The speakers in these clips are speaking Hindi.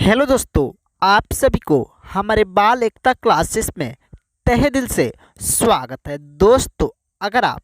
हेलो दोस्तों, आप सभी को हमारे बाल एकता क्लासेस में तहे दिल से स्वागत है। दोस्तों, अगर आप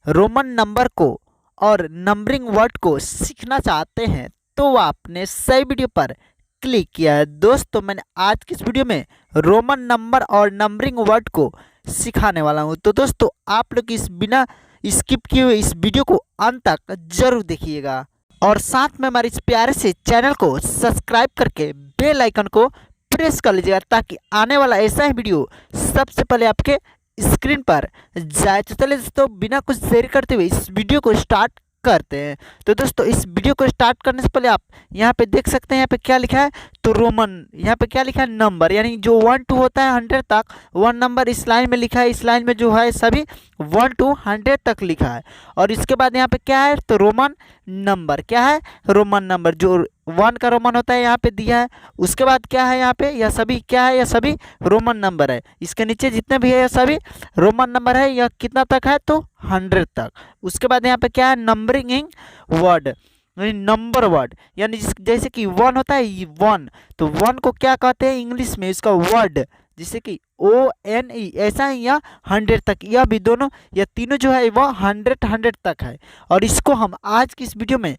रोमन नंबर को और नंबरिंग वर्ड को सीखना चाहते हैं तो आपने सही वीडियो पर क्लिक किया है। दोस्तों, मैंने आज की इस वीडियो में रोमन नंबर और नंबरिंग वर्ड को सिखाने वाला हूं। तो दोस्तों, आप लोग इस बिना स्किप किए हुए इस वीडियो को अंत तक जरूर देखिएगा और साथ में हमारे इस प्यारे से चैनल को सब्सक्राइब करके बेल आइकन को प्रेस कर लीजिएगा ताकि आने वाला ऐसा ही वीडियो सबसे पहले आपके स्क्रीन पर जाए। तो चलिए दोस्तों, बिना कुछ देर करते हुए इस वीडियो को स्टार्ट करते हैं। तो दोस्तों, इस वीडियो को स्टार्ट करने से पहले आप यहाँ पे देख सकते हैं, यहाँ पे क्या लिखा है तो रोमन, यहाँ पे क्या लिखा है नंबर, यानी जो 1 to होता है 100 तक वन नंबर इस लाइन में लिखा है। इस लाइन में जो है सभी 1 to 100 तक लिखा है। और इसके बाद यहाँ पे क्या है तो रोमन नंबर, क्या है रोमन नंबर, जो 1 का रोमन होता है यहाँ पे दिया है। उसके बाद क्या है यहाँ पे, यह सभी क्या है, यह सभी रोमन नंबर है। इसके नीचे जितने भी है यह सभी रोमन नंबर है। यह कितना तक है तो 100 तक। उसके बाद यहाँ पे क्या है नंबरिंग वर्ड, नंबर वर्ड, यानी जैसे कि 1 होता है 1, तो 1 को क्या कहते हैं इंग्लिश में, इसका वर्ड जैसे कि ONE, ऐसा ही यह 100 तक, यह भी दोनों यह तीनों जो है वह 100 तक है। और इसको हम आज की इस वीडियो में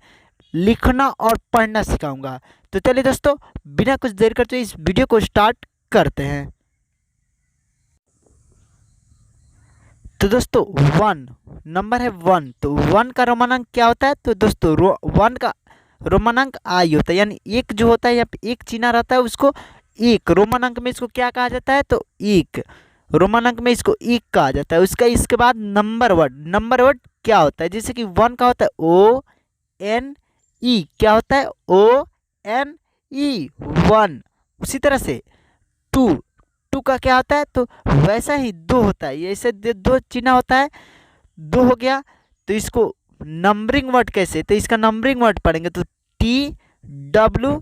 लिखना और पढ़ना सिखाऊंगा। तो चलिए दोस्तों, बिना कुछ देर करते हुए इस वीडियो को स्टार्ट करते हैं। तो दोस्तों, 1 नंबर है 1, तो 1 का रोमानांक क्या होता है तो दोस्तों 1 का रोमानांक आई होता है, यानी एक जो होता है यहाँ पे एक चिन्ह रहता है उसको एक, रोमन अंक में इसको क्या कहा जाता है तो एक, रोमन अंक में इसको एक कहा जाता है। उसका इसके बाद नंबर वर्ड, नंबर वर्ड क्या होता है, जैसे कि 1 का होता है ONE, क्या होता है ONE 1। उसी तरह से 2 का क्या होता है तो वैसा ही 2 होता है, ऐसे 2 चिन्ह होता है, 2 हो गया। तो इसको नंबरिंग वर्ड कैसे, तो इसका नंबरिंग वर्ड पढ़ेंगे तो TWO,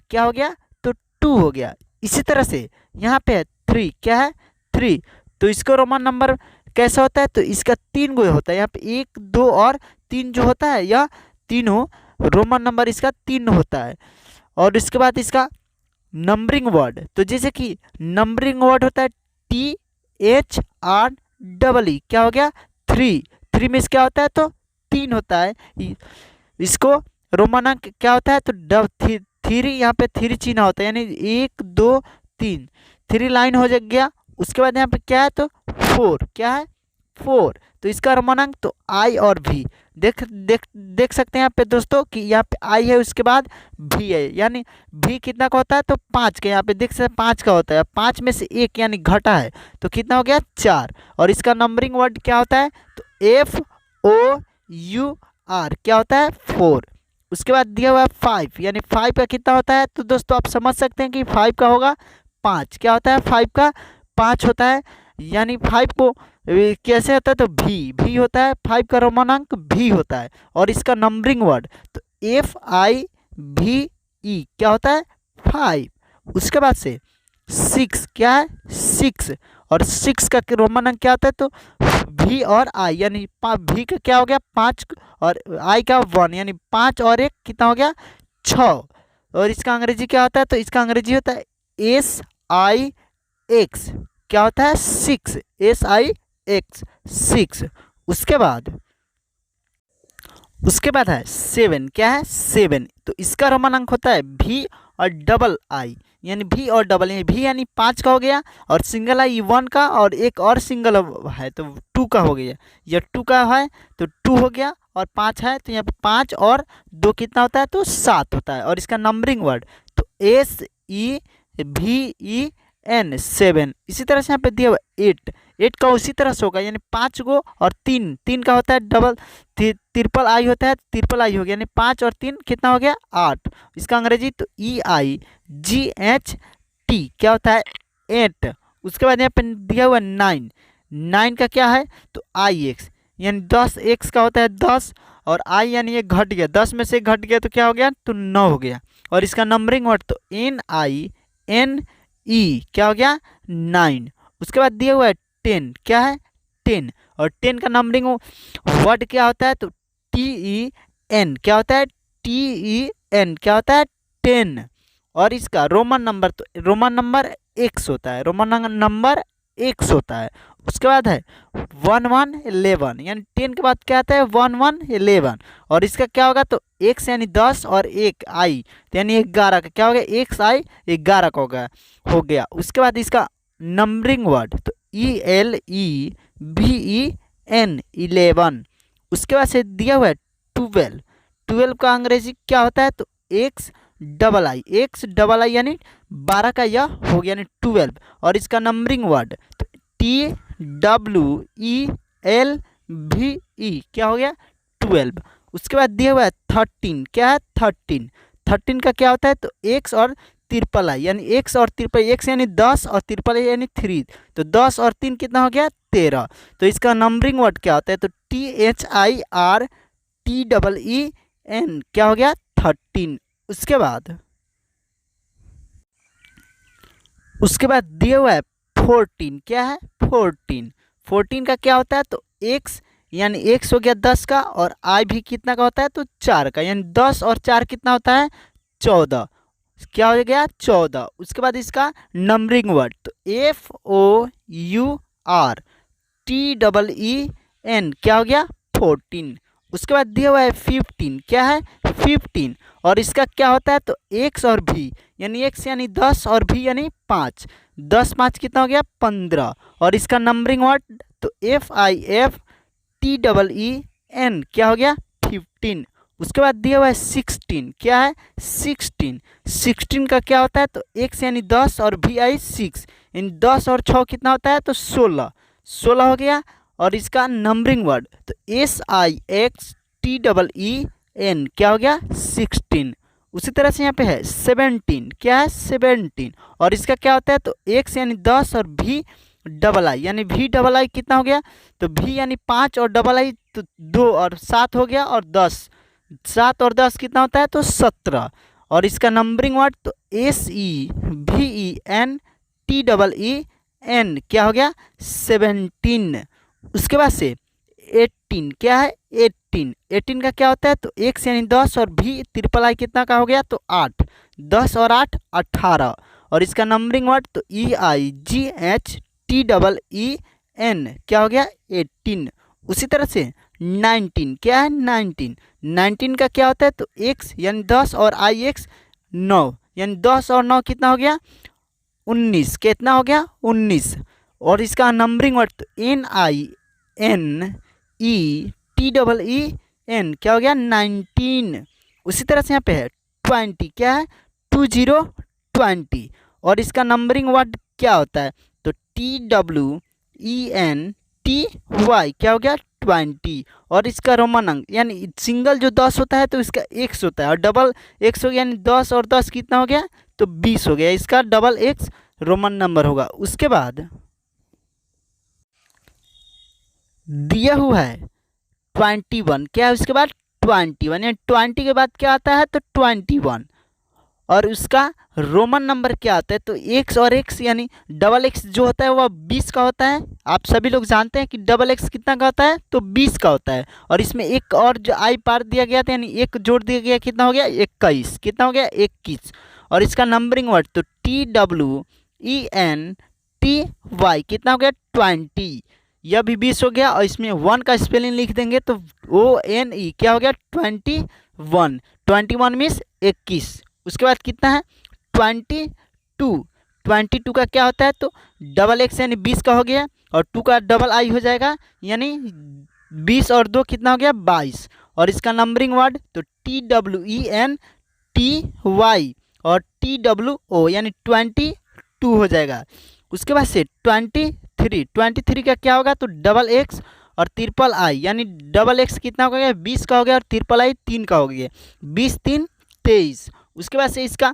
क्या हो गया तो 2 हो गया। इसी तरह से यहाँ पे है 3, क्या है 3, तो इसका रोमन नंबर कैसा होता है तो इसका 3 गो होता है। यहाँ पे 1 2 और 3 जो होता है यह तीनों रोमन नंबर इसका 3 होता है। और इसके बाद इसका नंबरिंग वर्ड, तो जैसे कि नंबरिंग वर्ड होता है THREE, क्या हो गया 3 में क्या होता है तो 3 होता है। इसको रोमन अंक क्या होता है तो 3, यहाँ पे 3 चिन्ह होता है, यानी 1 2 3, 3 लाइन हो गया। उसके बाद यहाँ पे क्या है तो 4, क्या है 4, तो इसका रोमन अंक तो I और V, देख सकते हैं यहाँ पे दोस्तों कि यहाँ पे I है, उसके बाद V है, यानी V कितना का होता है तो 5 का, यहाँ पे देख सकते हैं 5 का होता है, 5 में से 1 यानी घटा है तो कितना हो गया 4। और इसका नंबरिंग वर्ड क्या होता है तो FOUR, क्या होता है 4। उसके बाद दिया हुआ है 5, यानी 5 का कितना होता है तो दोस्तों आप समझ सकते हैं कि 5 का होगा 5, क्या होता है 5 का 5 होता है, यानी 5 को कैसे होता है तो भी होता है, 5 का रोमन अंक भी होता है। और इसका नंबरिंग वर्ड तो FIVE, क्या होता है 5। उसके बाद से 6, क्या है 6, और 6 का रोमन अंक क्या होता है तो V और I, यानी V का क्या हो गया 5 और I का 1, यानी 5 और 1 कितना हो गया 6। और इसका अंग्रेजी क्या होता है तो इसका अंग्रेजी होता है SIX, क्या होता है 6, SIX 6। उसके बाद है 7, क्या है 7, तो इसका रोमन अंक होता है V और डबल I, यानी V और डबल, यानी V यानी 5 का हो गया और सिंगल I 1 का, और एक और सिंगल है तो 2 का हो गया। यह 2 का है तो 2 हो गया, और 5 है तो यहाँ पे 5 और 2 कितना होता है तो 7 होता है। और इसका नंबरिंग वर्ड तो SEVEN 7। इसी तरह से यहाँ पे दिया हुआ 8 का उसी तरह से होगा, यानी 5 गो और 3 का होता है डबल, ट्रिपल I होता है, ट्रिपल I हो गया, यानी 5 और 3 कितना हो गया 8। इसका अंग्रेजी तो EIGHT, क्या होता है 8। उसके बाद यहाँ पे दिया हुआ 9 का क्या है तो IX, यानी 10 X का होता है 10, और I यानी ये घट गया, 10 में से घट गया तो क्या हो गया तो 9 हो गया। और इसका नंबरिंग वर्ड तो NINE, क्या हो गया 9। उसके बाद दिया हुआ है 10, क्या है 10, और 10 का नंबरिंग वर्ड क्या होता है तो TEN, क्या होता है TEN, क्या होता है 10। और इसका रोमन नंबर, तो रोमन नंबर एक्स होता है, रोमन नंबर एक्स होता है। उसके बाद है 1111, यानी 10 के बाद क्या आता है 1111, और इसका क्या होगा तो एक्स यानी 10 और एक आई, तो यानी 11 का क्या हो गया एक्स आई 11 का हो गया। उसके बाद इसका नंबरिंग वर्ड, तो ELEVEN 11। उसके बाद से दिया हुआ है 12, 12 का अंग्रेजी क्या होता है तो एक्स डबल आई, एक्स डबल आई यानी 12 का यह हो गया यानी 12। और इसका नंबरिंग वर्ड तो TWELVE क्या हो गया 12। उसके बाद दिया हुआ है 13, क्या है 13, 13 का क्या होता है तो एक्स और ट्रिपल आई, यानी एक्स और ट्रिपल, एक्स यानी 10 और ट्रिपल आई यानी 3, तो 10 और 3 कितना हो गया 13। तो इसका नंबरिंग वर्ड क्या होता है तो THIRTEEN क्या हो गया 13। उसके बाद दिया हुआ है 14, क्या है 14, 14 का क्या होता है तो एक्स यानी एक्स हो गया 10 का, और आई भी कितना का होता है तो 4 का, यानी 10 और 4 कितना होता है 14, क्या हो गया 14। उसके बाद इसका नंबरिंग वर्ड तो FOURTEEN क्या हो गया 14। उसके बाद दिया हुआ है 15, क्या है 15, और इसका क्या होता है तो एक्स और भी, यानी एक्स यानी 10 और भी यानी 5, 10 5 कितना हो गया 15। और इसका नंबरिंग वर्ड तो FIFTEEN क्या हो गया 15। उसके बाद दिया हुआ है 16, क्या है 16, 16 का क्या होता है तो एक्स यानी 10 और भी आई 6, यानी 10 और 6 कितना होता है तो 16, 16 हो गया। और इसका नंबरिंग वर्ड तो SIXTEEN क्या हो गया 16। उसी तरह से यहाँ पे है 17, क्या है 17, और इसका क्या होता है तो एक्स यानी 10 और भी डबल आई, यानी भी डबल आई कितना हो गया तो भी यानी 5 और डबल आई तो 2 और 7 हो गया, और 10, 7 और 10 कितना होता है तो 17। और इसका नंबरिंग वर्ड तो SEVENTEEN क्या हो गया 17। उसके बाद से 18, क्या है 18, 18 का क्या होता है तो एक्स यानी 10 और भी ट्रिपल आई कितना का हो गया तो 8, 10 और 8 18। और इसका नंबरिंग वर्ड तो EIGHTEEN क्या हो गया 18। उसी तरह से 19, क्या है 19, 19 का क्या होता है तो एक्स यानी 10 और आई एक्स 9, यानी 10 और 9 कितना हो गया 19, कितना हो गया 19। और इसका नंबरिंग वर्ड तो NINETEEN क्या हो गया 19। उसी तरह से यहाँ पे है 20, क्या है 20, और इसका नंबरिंग वर्ड क्या होता है तो TWENTY क्या हो गया 20। और इसका रोमन अंक यानी सिंगल जो 10 होता है तो इसका एक्स होता है, और डबल एक्स हो गया यानी 10 और 10 कितना हो गया तो 20 हो गया, इसका डबल एक्स रोमन नंबर होगा। उसके बाद दिया हुआ है 21, क्या है उसके बाद 21, यानी 20 के बाद क्या आता है तो 21, और उसका रोमन नंबर क्या आता है तो एक्स और एक्स यानी डबल एक्स जो होता है वह 20 का होता है। आप सभी लोग जानते हैं कि डबल एक्स कितना का होता है तो 20 का होता है, और इसमें एक और जो आई पार दिया गया था यानी एक जोड़ दिया गया कितना हो गया 21, कितना हो गया 21। और इसका नंबरिंग वर्ड तो TWENTY कितना हो गया 20, यह भी 20 हो गया, और इसमें 1 का स्पेलिंग लिख देंगे तो ONE क्या हो गया 21, 21 मीन्स 21। उसके बाद कितना है 22, 22 का क्या होता है तो डबल एक्स यानी 20 का हो गया, और 2 का डबल आई हो जाएगा यानी 20 और 2 कितना हो गया 22। और इसका नंबरिंग वर्ड तो TWENTY और TWO यानी 22 हो जाएगा। उसके बाद से 23 का क्या होगा तो डबल एक्स और ट्रिपल आई, यानी डबल एक्स कितना हो गया 20 का हो गया, और ट्रिपल आई 3 का हो गया, 20 3 23। उसके बाद से इसका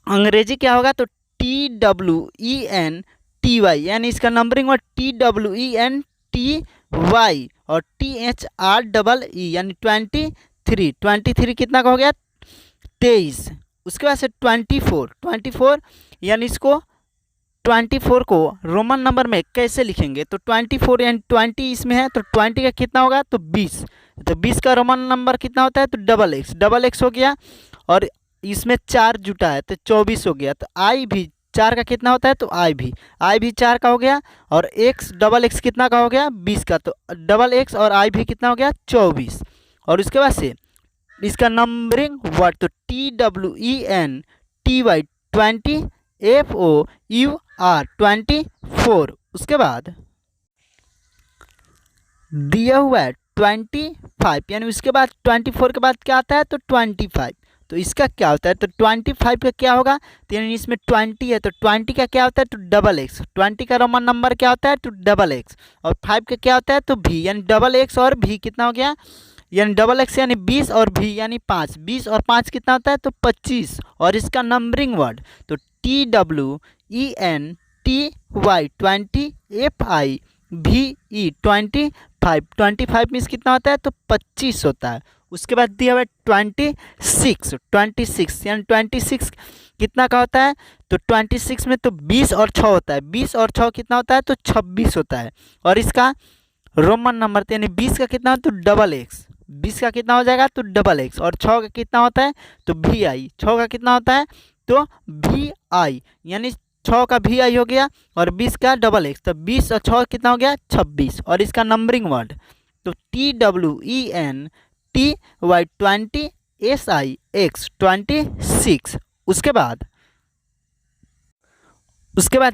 अंग्रेजी क्या होगा तो TWENTY, यानी इसका नंबरिंग वर्ड TWENTY और THREE यानी 23 कितना का हो गया 23। उसके बाद से 24 यानी इसको 24 को रोमन नंबर में कैसे लिखेंगे तो 24 यानी 20 इसमें है तो 20 का कितना होगा तो 20, तो 20 का रोमन नंबर कितना होता है तो डबल एक्स हो गया। और इसमें 4 जुटा है तो 24 हो गया। तो आई भी 4 का कितना होता है, तो आई भी 4 का हो गया। और एक्स डबल एक्स कितना का हो गया, 20 का। तो डबल एक्स और आई भी कितना हो गया, 24। और उसके बाद से इसका नंबरिंग वर्ड तो TWENTY 20 FOUR 24। उसके बाद दिया हुआ है 25, यानी उसके बाद 24 के बाद क्या आता है, तो 25। तो इसका क्या होता है, तो 25 का क्या होगा, तो यानी इसमें 20 है तो 20 का क्या होता है, तो डबल एक्स। 20 का रोमन नंबर क्या होता है, तो डबल एक्स। और 5 का क्या होता है, तो भी, यानी डबल एक्स और भी कितना हो गया, यानी डबल एक्स यानी 20 और भी यानी 5। 20 और 5 कितना होता है, तो 25। और इसका नंबरिंग वर्ड तो TWENTY 20 FIVE 25। 25 मीन्स कितना होता है, तो 25 होता है। उसके बाद दिया हुआ है 26 यानी 26 कितना का होता है, तो 26 में तो 20 और 6 होता है। 20 और 6 कितना होता है, तो 26 होता है। और इसका रोमन नंबर यानी 20 का कितना, तो डबल एक्स। 20 का कितना हो जाएगा, तो डबल एक्स। और 6 का कितना होता है, तो VI। 6 का कितना होता है, तो VI, यानी 6 का VI हो गया और 20 का डबल एक्स। तो 20 और 6 कितना हो गया, 26। और इसका नंबरिंग वर्ड तो TWENTY 20 SIX 26। उसके बाद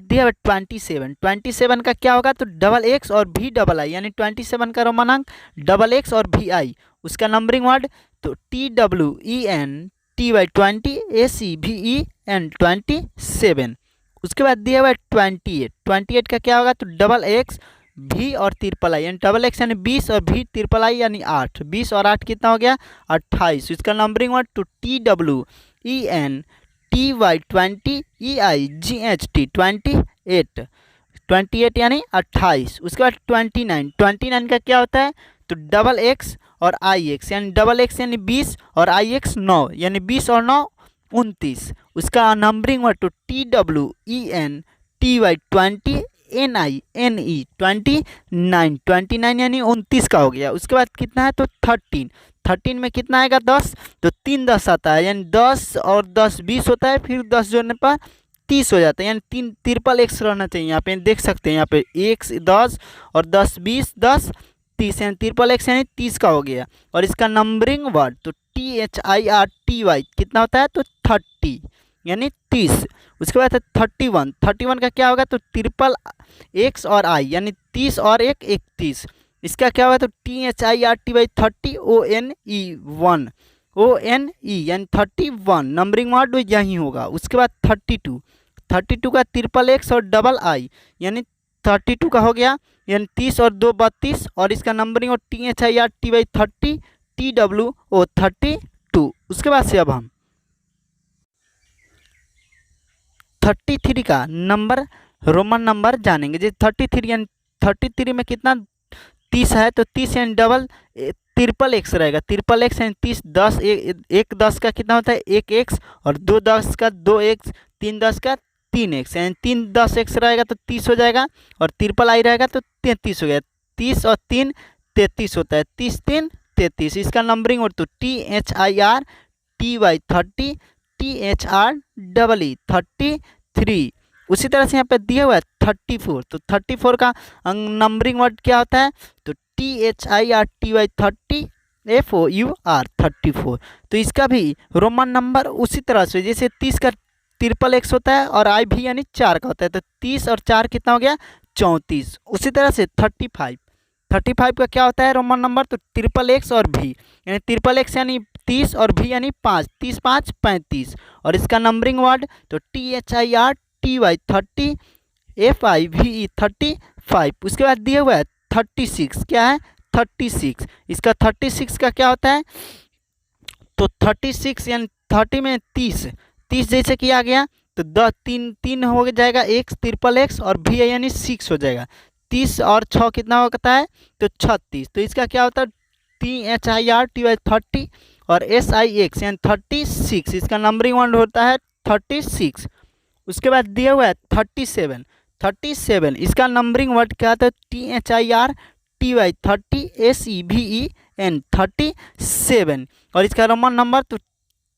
दिया है 27 का क्या होगा, तो डबल एक्स और भी डबल आई, यानी 27 का रोमन अंक डबल एक्स और VI। उसका नंबरिंग वर्ड तो TWENTY 20 ACVEN 27। उसके बाद दिया हुआ है 28 का क्या होगा, तो डबल एक्स भी और ट्रिपल आई, यानी डबल एक्स यानी 20 और भी ट्रिपल आई यानी 8। 20 और 8 कितना हो गया, 28। इसका नंबरिंग वर्ड तो TWENTY 20 EIGHT 28 यानी 28। उसके बाद 29 का क्या होता है, तो डबल एक्स और IX, यानी डबल एक्स यानी 20 और IX 9, यानी 20 और 9 29। उसका नंबरिंग वर्ड तो TWENTY 20 NINE 29 यानी 29 का हो गया। उसके बाद कितना है, तो 13 में कितना आएगा, 10। तो 3 10 आता है, यानी 10 और 10 20 होता है, फिर 10 जोड़ने पर 30 हो जाता है, यानी 3 ट्रिपल एक्स रहना चाहिए। यहाँ पे देख सकते हैं, यहाँ पे 1 10 और 10 20 10 30, यानी ट्रिपल एक्स यानी 30 का हो गया। और इसका नंबरिंग वर्ड तो THIRTY कितना होता है, तो 30 यानी 30। उसके बाद है 31 का क्या होगा, तो ट्रिपल एक्स और आई, यानी 30 और 1 31। इसका क्या होगा, तो THIRTY 30 ONE यानी 31। नंबरिंग वर्ड यही होगा। उसके बाद 32 का ट्रिपल एक्स और डबल आई, यानी 32 का हो गया, यानी 30 और 2 32। और इसका नंबरिंग और THIRTY 30 TWO 32। उसके बाद से अब हम 33 का नंबर रोमन नंबर जानेंगे। जैसे 33 यानी 33 में कितना 30 है, तो 30 यानी डबल ट्रिपल एक्स रहेगा। ट्रिपल एक्स यानी 30 10 एक 10 का कितना होता है, 1 एक्स। और 2 10 का 2 एक्स। 3 10 का 3 एक्स, यानी 3 10 एक्स रहेगा तो 30 हो जाएगा। और ट्रिपल आई रहेगा तो 33 हो गया। 30 और 3 33 होता है। 30 3 33। इसका नंबरिंग और तो THIRTY 30 THREE 33। उसी तरह से यहाँ पे दिया हुआ है 34। तो 34 का नंबरिंग वर्ड क्या होता है, तो THIRTY 30 FOUR 34। तो इसका भी रोमन नंबर उसी तरह से, जैसे 30 का ट्रिपल एक्स होता है और आई भी यानी 4 का होता है, तो 30 और 4 कितना हो गया, 34। उसी तरह से 35 का क्या होता है रोमन नंबर, तो ट्रिपल एक्स और भी, यानी ट्रिपल एक्स यानी 30 और भी यानी 5। 30 5 35। और इसका नंबरिंग वर्ड तो THIRTY 30 FIVE 35। उसके बाद दिया हुआ है 36। क्या है, 36। इसका 36 का क्या होता है, तो 36 यानी 30 में 30 जैसे किया गया तो 3 हो जाएगा, एक ट्रिपल एक्स और भी यानी 6 हो जाएगा। 30 और 6 कितना होता है, तो 36। तो इसका क्या होता है, THIRTY 30 और SIX यानी 36। इसका नंबरिंग वर्ड होता है 36। उसके बाद दिया हुआ है 37। इसका नंबरिंग वर्ड क्या होता है, THIRTY 30 SEVEN 37। और इसका रोमन नंबर तो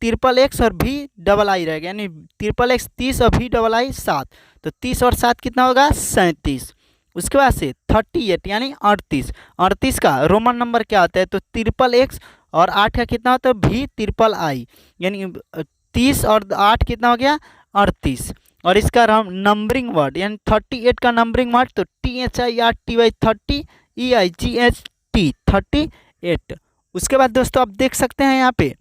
ट्रिपल एक्स और भी डबल आई रहेगा, यानी ट्रिपल एक्स 30 और भी डबल आई 7, तो 30 और 7 कितना होगा 37। उसके बाद से 38 यानी 38, 38 का रोमन नंबर क्या होता है, तो ट्रिपल एक्स और 8 का कितना होता है भी ट्रिपल आई, यानी 30 और 8 कितना हो गया 38। और इसका नंबरिंग वर्ड यानी 38 का नंबरिंग वर्ड तो THIRTY 30 EIGHT 38। उसके बाद दोस्तों आप देख सकते हैं यहाँ पे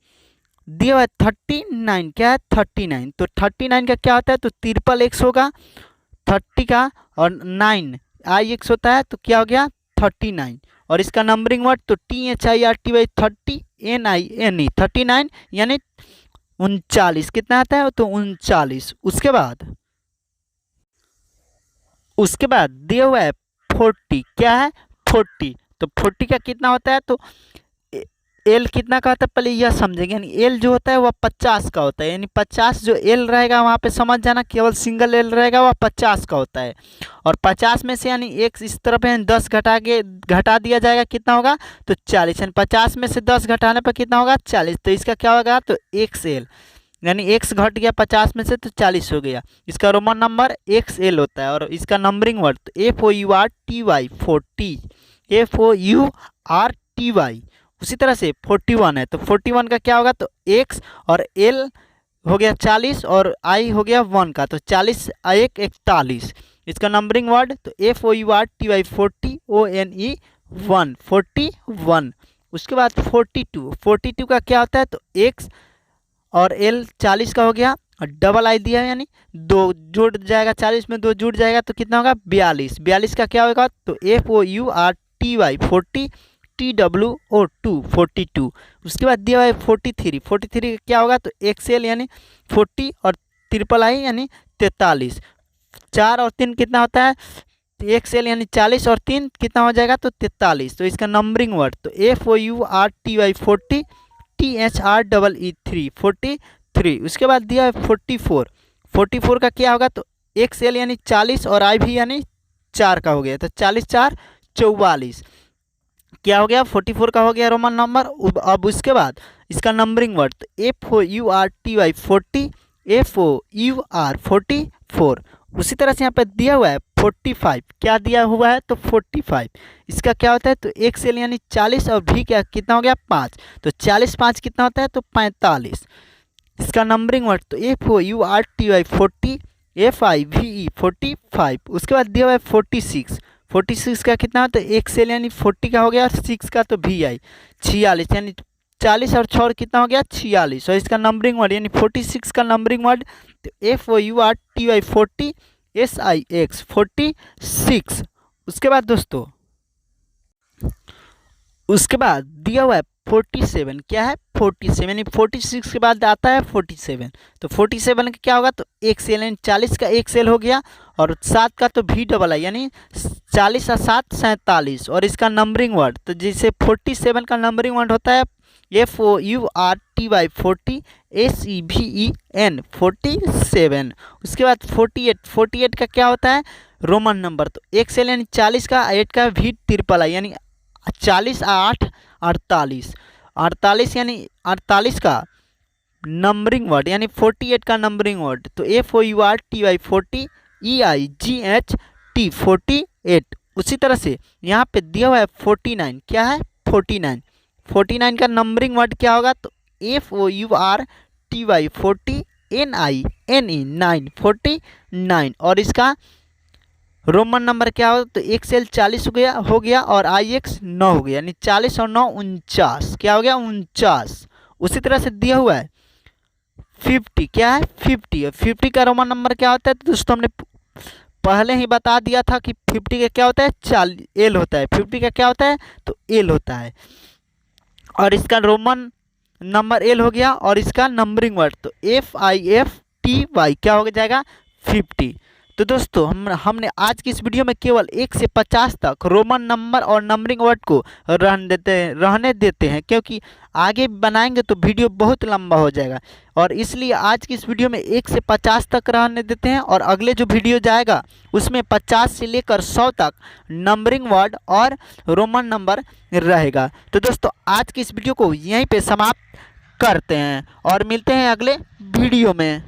दिया हुआ है 39, क्या है 39, तो 39 का क्या होता है, तो ट्रिपल एक्स होगा 30 का और 9 IX होता है, तो क्या हो गया 39। और इसका नंबरिंग वर्ड तो THIRTY 30 NINE 39 यानी 39 कितना आता है, तो 39। उसके बाद दिया हुआ है 40, क्या है 40, तो 40 का कितना होता है, तो एल कितना का होता है पहले यह समझेंगे, यानी एल जो होता है वह 50 का होता है, यानी 50 जो एल रहेगा वहाँ पे समझ जाना केवल सिंगल एल रहेगा वह 50 का होता है। और 50 में से यानी एक इस तरफ है 10 घटा दिया जाएगा, कितना होगा तो 40, यानी 50 में से 10 घटाने पर कितना होगा 40, तो इसका क्या होगा तो XL, यानी एक्स घट गया 50 में से तो 40 हो गया। इसका रोमन नंबर XL होता है। और इसका नंबरिंग वर्ड FOURTY 40, FOURTY। उसी तरह से 41 है, तो 41 का क्या होगा तो X और L हो गया 40 और I हो गया 1 का, तो 40 1 41। इसका नंबरिंग वर्ड तो FOURTY 40 ONE 1 41। उसके बाद 42 का क्या होता है तो X और L 40 का हो गया और डबल आई दिया है, यानी 2 जुड़ जाएगा 40 में 2 जुड़ जाएगा तो कितना होगा 42 का क्या होगा तो FOURTY 40 TWO2 42। उसके बाद दिया हुआ है 43 का क्या होगा तो XL यानी 40 और ट्रिपल आई यानी 43। 4 और 3 कितना होता है XL यानी 40 और 3 कितना हो जाएगा तो 43। तो इसका नंबरिंग वर्ड तो FOURTY 40 THREE 43। उसके बाद दिया है 44 का क्या होगा तो XL यानी 40 और I भी यानी 4 का हो गया, तो 40 4 44 क्या हो गया 44 का हो गया रोमन नंबर। अब उसके बाद इसका नंबरिंग वर्ड तो FOURTY 40 FOUR 44। उसी तरह से यहाँ पर दिया हुआ है 45, क्या दिया हुआ है तो 45, इसका क्या होता है तो XL यानी 40 और भी क्या कितना हो गया 5, तो 40 5 कितना होता है तो 45। इसका नंबरिंग वर्ड तो FOURTY 40 FIVE 45। उसके बाद दिया हुआ है 46 का कितना होता है XL यानी 40 का हो गया और 6 का तो VI 46, यानी 40 और 6 कितना हो गया 46। और इसका नंबरिंग वर्ड यानी 46 का नंबरिंग वर्ड तो FOURTY 40 SIX 46। उसके बाद दोस्तों उसके बाद दिया हुआ है 47, क्या है 47 यानी 46 के बाद आता है 47, तो 47 का क्या होगा तो XL यानी 40 का XL हो गया और 7 का तो VII यानी 40 और 7 47। और इसका नंबरिंग वर्ड तो जैसे 47 का नंबरिंग वर्ड होता है FOURTY 40 SEVEN 47। उसके बाद 48 का क्या होता है रोमन नंबर तो XL यानी 40 का 8 का VIII यानी 40 8 48 यानी 48 का नंबरिंग वर्ड यानी 48 का नंबरिंग वर्ड तो FOURTY 40 EIGHT 48। उसी तरह से यहाँ पे दिया हुआ है 49, क्या है 49 का नंबरिंग वर्ड क्या होगा तो FOURTY 40 NINE 9 49। और इसका रोमन नंबर क्या होगा तो XL 40 हो गया और IX 9 हो गया, यानी 40 और 9 49, क्या हो गया 49। उसी तरह से दिया हुआ है 50, क्या है 50 का रोमन नंबर क्या होता है तो दोस्तों हमने पहले ही बता दिया था कि 50 का क्या होता है L होता है, 50 का क्या होता है तो L होता है। और इसका रोमन नंबर L हो गया और इसका नंबरिंग वर्ड तो FIFTY क्या हो जाएगा 50। तो दोस्तों हमने आज की इस वीडियो में केवल 1 से 50 तक रोमन नंबर और नंबरिंग वर्ड को रहने देते हैं क्योंकि आगे बनाएंगे तो वीडियो बहुत लंबा हो जाएगा, और इसलिए आज की इस वीडियो में 1 से 50 तक रहने देते हैं। और अगले जो वीडियो जाएगा उसमें 50 से लेकर 100 तक नंबरिंग वर्ड और रोमन नंबर रहेगा। तो दोस्तों आज की इस वीडियो को यहीं पे समाप्त करते हैं और मिलते हैं अगले वीडियो में।